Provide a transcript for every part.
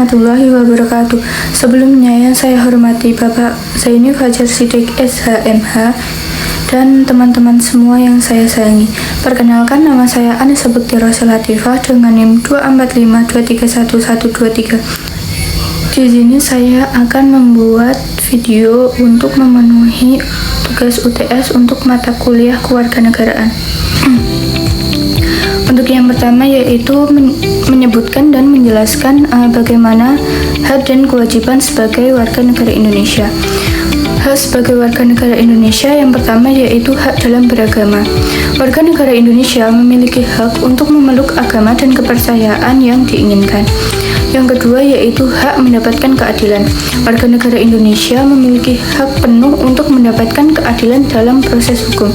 warahmatullahi wabarakatuh. Sebelumnya yang saya hormati Bapak Zaini Fajar Siddiq SHMH dan teman-teman semua yang saya sayangi. Perkenalkan, nama saya Anissa Bekti Rosa Latifah dengan NIM 245231123. Di sini saya akan membuat video untuk memenuhi tugas UTS untuk mata kuliah kewarganegaraan. Untuk yang pertama yaitu menyebutkan dan menjelaskan bagaimana hak dan kewajiban sebagai warga negara Indonesia. Hak sebagai warga negara Indonesia yang pertama yaitu hak dalam beragama. Warga negara Indonesia memiliki hak untuk memeluk agama dan kepercayaan yang diinginkan. Yang kedua yaitu hak mendapatkan keadilan. Warga negara Indonesia memiliki hak penuh untuk mendapatkan keadilan dalam proses hukum.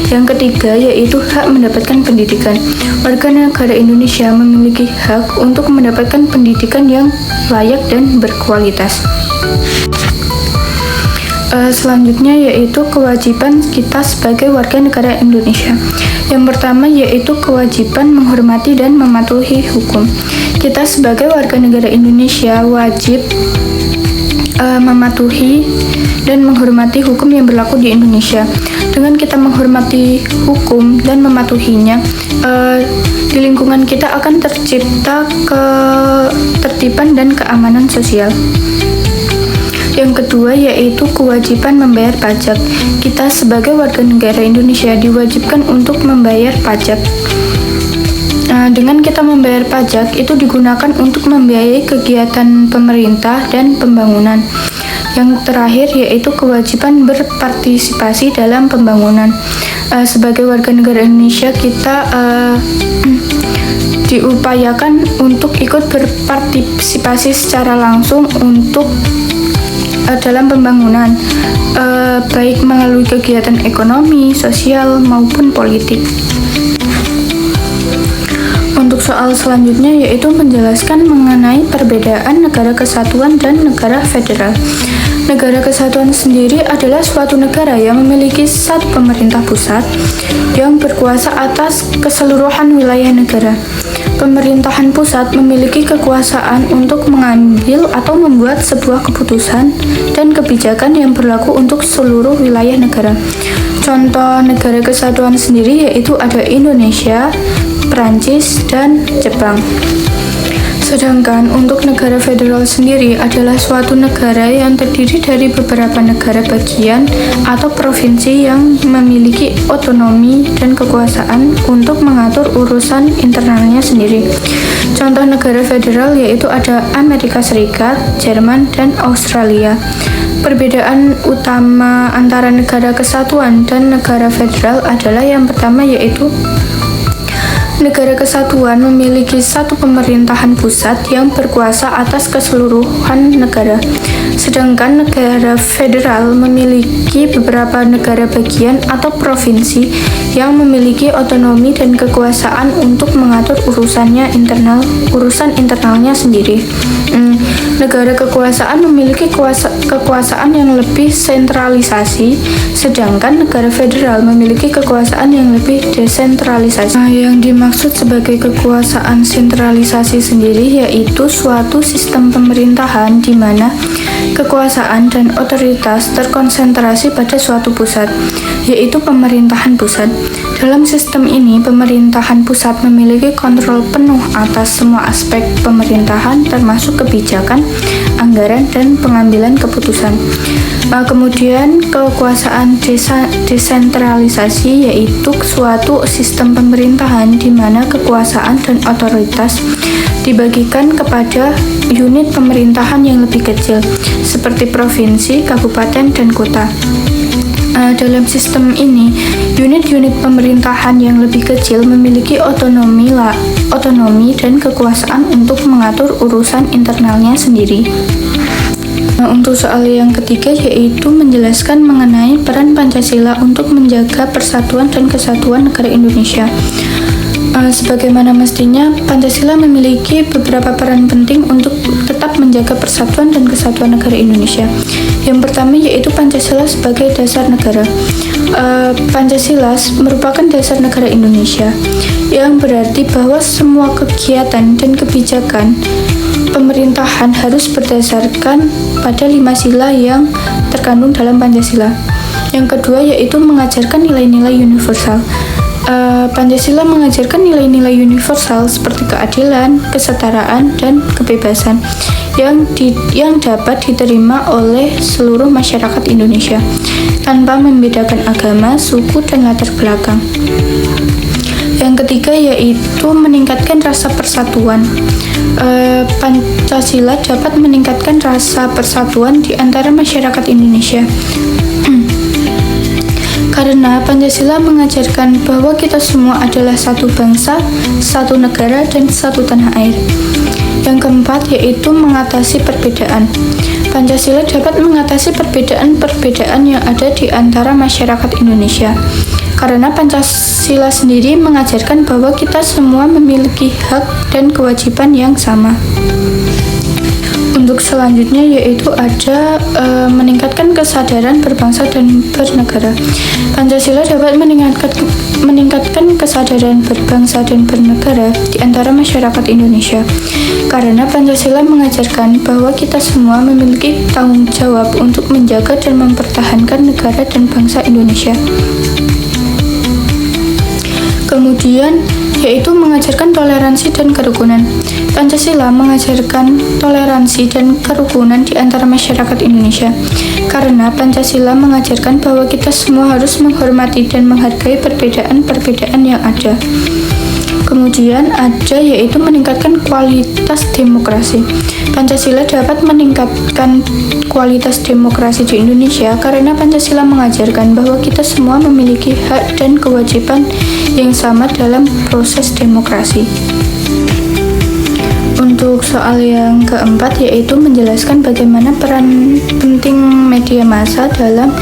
Yang ketiga yaitu hak mendapatkan pendidikan. Warga negara Indonesia memiliki hak untuk mendapatkan pendidikan yang layak dan berkualitas. Selanjutnya yaitu kewajiban kita sebagai warga negara Indonesia. Yang pertama yaitu kewajiban menghormati dan mematuhi hukum. Kita sebagai warga negara Indonesia wajib mematuhi dan menghormati hukum yang berlaku di Indonesia. Dengan kita menghormati hukum dan mematuhinya, di lingkungan kita akan tercipta ketertiban dan keamanan sosial. Yang kedua yaitu kewajiban membayar pajak. Kita sebagai warga negara Indonesia diwajibkan untuk membayar pajak. Dengan kita membayar pajak itu digunakan untuk membiayai kegiatan pemerintah dan pembangunan. Yang terakhir yaitu kewajiban berpartisipasi dalam pembangunan. Sebagai warga negara Indonesia kita diupayakan untuk ikut berpartisipasi secara langsung untuk dalam pembangunan, baik melalui kegiatan ekonomi, sosial, maupun politik. Untuk soal selanjutnya yaitu menjelaskan mengenai perbedaan negara kesatuan dan negara federal. Negara kesatuan sendiri adalah suatu negara yang memiliki satu pemerintah pusat yang berkuasa atas keseluruhan wilayah negara. Pemerintahan pusat memiliki kekuasaan untuk mengambil atau membuat sebuah keputusan dan kebijakan yang berlaku untuk seluruh wilayah negara. Contoh negara kesatuan sendiri yaitu ada Indonesia, Prancis, dan Jepang. Sedangkan untuk negara federal sendiri adalah suatu negara yang terdiri dari beberapa negara bagian atau provinsi yang memiliki otonomi dan kekuasaan untuk mengatur urusan internalnya sendiri. Contoh negara federal yaitu ada Amerika Serikat, Jerman, dan Australia. Perbedaan utama antara negara kesatuan dan negara federal adalah yang pertama yaitu negara kesatuan memiliki satu pemerintahan pusat yang berkuasa atas keseluruhan negara, sedangkan negara federal memiliki beberapa negara bagian atau provinsi yang memiliki otonomi dan kekuasaan untuk mengatur urusan internalnya sendiri. Negara kekuasaan memiliki kekuasaan yang lebih sentralisasi, sedangkan negara federal memiliki kekuasaan yang lebih desentralisasi. Yang dimaksud sebagai kekuasaan sentralisasi sendiri yaitu suatu sistem pemerintahan di mana kekuasaan dan otoritas terkonsentrasi pada suatu pusat, yaitu pemerintahan pusat. Dalam sistem ini, pemerintahan pusat memiliki kontrol penuh atas semua aspek pemerintahan termasuk kebijakan, anggaran, dan pengambilan keputusan. Kemudian kekuasaan desentralisasi yaitu suatu sistem pemerintahan di mana kekuasaan dan otoritas dibagikan kepada unit pemerintahan yang lebih kecil seperti provinsi, kabupaten, dan kota. Dalam sistem ini, unit-unit pemerintahan yang lebih kecil memiliki otonomi dan kekuasaan untuk mengatur urusan internalnya sendiri. Untuk soal yang ketiga yaitu menjelaskan mengenai peran Pancasila untuk menjaga persatuan dan kesatuan negara Indonesia. Sebagaimana mestinya, Pancasila memiliki beberapa peran penting untuk tetap menjaga persatuan dan kesatuan negara Indonesia. Yang pertama yaitu Pancasila sebagai dasar negara. Pancasila merupakan dasar negara Indonesia, yang berarti bahwa semua kegiatan dan kebijakan pemerintahan harus berdasarkan pada 5 sila yang terkandung dalam Pancasila. Yang kedua yaitu mengajarkan nilai-nilai universal. Pancasila mengajarkan nilai-nilai universal seperti keadilan, kesetaraan, dan kebebasan yang dapat diterima oleh seluruh masyarakat Indonesia tanpa membedakan agama, suku, dan latar belakang. Yang ketiga yaitu meningkatkan rasa persatuan. Pancasila dapat meningkatkan rasa persatuan di antara masyarakat Indonesia. Karena Pancasila mengajarkan bahwa kita semua adalah satu bangsa, satu negara, dan satu tanah air. Yang keempat yaitu mengatasi perbedaan. Pancasila dapat mengatasi perbedaan-perbedaan yang ada di antara masyarakat Indonesia. Karena Pancasila sendiri mengajarkan bahwa kita semua memiliki hak dan kewajiban yang sama. Untuk selanjutnya yaitu ada meningkatkan kesadaran berbangsa dan bernegara. Pancasila dapat meningkatkan kesadaran berbangsa dan bernegara di antara masyarakat Indonesia. Karena Pancasila mengajarkan bahwa kita semua memiliki tanggung jawab untuk menjaga dan mempertahankan negara dan bangsa Indonesia. Kemudian yaitu mengajarkan toleransi dan kerukunan. Pancasila mengajarkan toleransi dan kerukunan di antara masyarakat Indonesia. Karena Pancasila mengajarkan bahwa kita semua harus menghormati dan menghargai perbedaan-perbedaan yang ada. Kemudian ada yaitu meningkatkan kualitas demokrasi. Pancasila dapat meningkatkan kualitas demokrasi di Indonesia karena Pancasila mengajarkan bahwa kita semua memiliki hak dan kewajiban yang sama dalam proses demokrasi. Untuk soal yang keempat yaitu menjelaskan bagaimana peran penting media massa dalam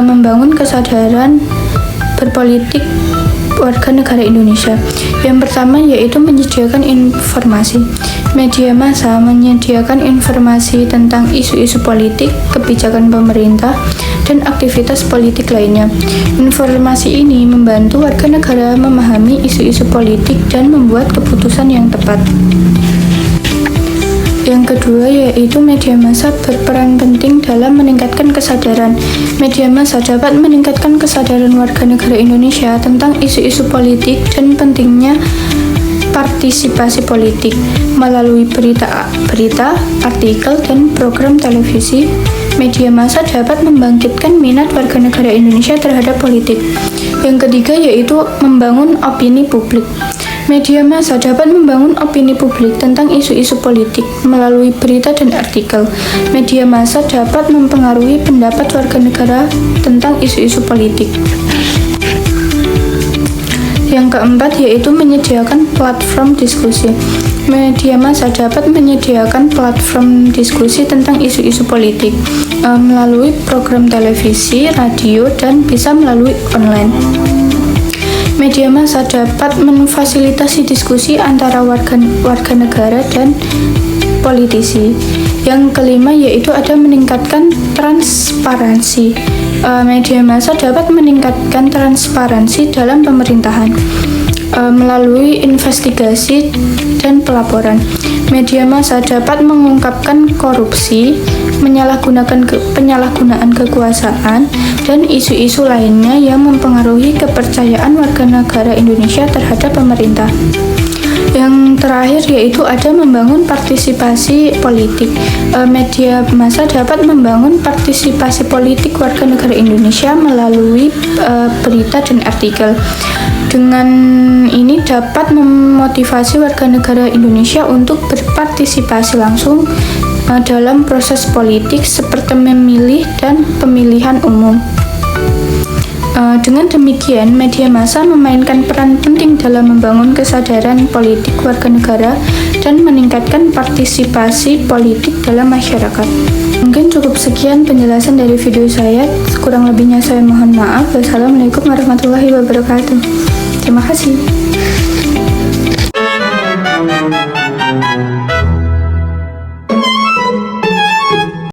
membangun kesadaran berpolitik warga negara Indonesia. Yang pertama yaitu menyediakan informasi. Media massa menyediakan informasi tentang isu-isu politik, kebijakan pemerintah, dan aktivitas politik lainnya. Informasi ini membantu warga negara memahami isu-isu politik dan membuat keputusan yang tepat. Yang kedua yaitu media massa berperan penting dalam meningkatkan kesadaran. Media massa dapat meningkatkan kesadaran warga negara Indonesia tentang isu-isu politik dan pentingnya partisipasi politik melalui berita, artikel, dan program televisi. Media massa dapat membangkitkan minat warga negara Indonesia terhadap politik. Yang ketiga yaitu membangun opini publik. Media massa dapat membangun opini publik tentang isu-isu politik melalui berita dan artikel. Media massa dapat mempengaruhi pendapat warga negara tentang isu-isu politik. Yang keempat yaitu menyediakan platform diskusi. Media massa dapat menyediakan platform diskusi tentang isu-isu politik melalui program televisi, radio, dan bisa melalui online. Media massa dapat memfasilitasi diskusi antara warga negara dan politisi. Yang kelima yaitu ada meningkatkan transparansi. Media massa dapat meningkatkan transparansi dalam pemerintahan melalui investigasi dan pelaporan. Media massa dapat mengungkapkan korupsi, penyalahgunaan kekuasaan, dan isu-isu lainnya yang mempengaruhi kepercayaan warga negara Indonesia terhadap pemerintah. Yang terakhir yaitu ada membangun partisipasi politik. Media massa dapat membangun partisipasi politik warga negara Indonesia melalui berita dan artikel. Dengan ini dapat memotivasi warga negara Indonesia untuk berpartisipasi langsung dalam proses politik seperti memilih dan pemilihan umum. Dengan demikian, media massa memainkan peran penting dalam membangun kesadaran politik warga negara dan meningkatkan partisipasi politik dalam masyarakat. Mungkin cukup sekian penjelasan dari video saya. Kurang lebihnya saya mohon maaf. Wassalamualaikum warahmatullahi wabarakatuh. Terima kasih.